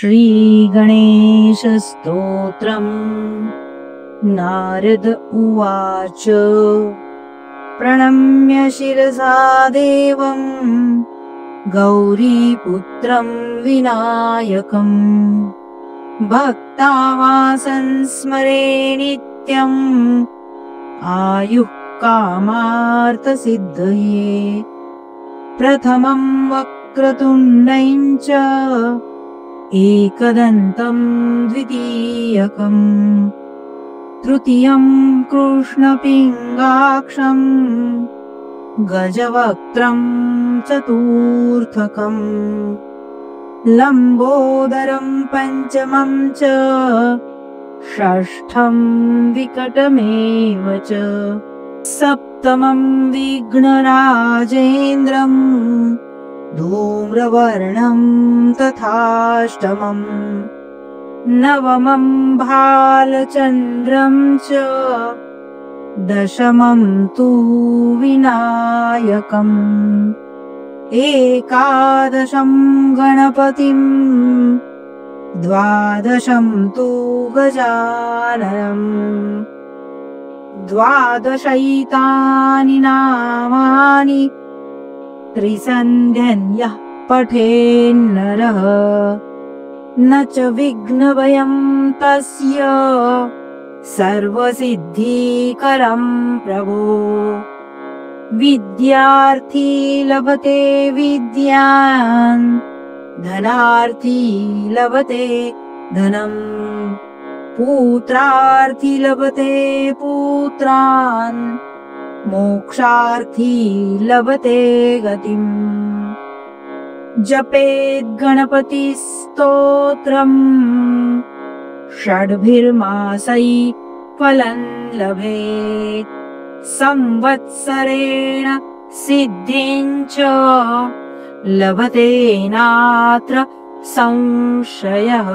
श्रीगणेशस्तोत्रम्। नारद उवाच। प्रणम्य शिरसा देवं गौरीपुत्रं विनायकम् भक्तावासंस्मरे नित्यम् आयुः कामार्थसिद्धये। प्रथमं वक्रतुण्डं च एकदन्तं द्वितीयकम् तृतीयं कृष्णपिङ्गाक्षं गजवक्त्रं चतुर्थकम् लम्बोदरं पञ्चमं च षष्ठं विकटमेव च सप्तमं विघ्नराजेन्द्रं धूम्रवर्णं तथाष्टमम् नवमं भालचन्द्रं च दशमं तु विनायकम् एकादशं गणपतिं द्वादशं तु गजाननम् द्वादशैतानि नामानि त्रिसन्ध्यन्यः पठेन्नरः न च विघ्नभयं तस्य सर्वसिद्धिकरं प्रभो। विद्यार्थी लभते विद्यान् धनार्थी लभते धनम् पुत्रार्थी लभते पुत्रान् मोक्षार्थी लभते गतिम्। जपेद् गणपतिस्तोत्रम् षड्भिर्मासै फलं लभेत् संवत्सरेण सिद्धिं च लभते नात्र संशयः।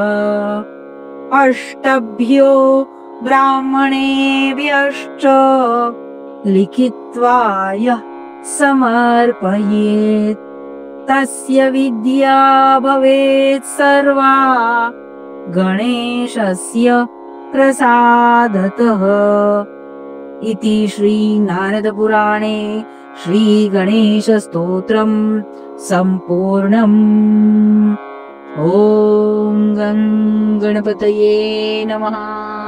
अष्टभ्यो ब्राह्मणेभ्यश्च लिखित्वा यः समर्पयेत् तस्य विद्या भवेत् सर्वा गणेशस्य प्रसादतः। इति श्रीनारदपुराणे श्रीगणेशस्तोत्रं सम्पूर्णम्। ॐ गं गणपतये नमः।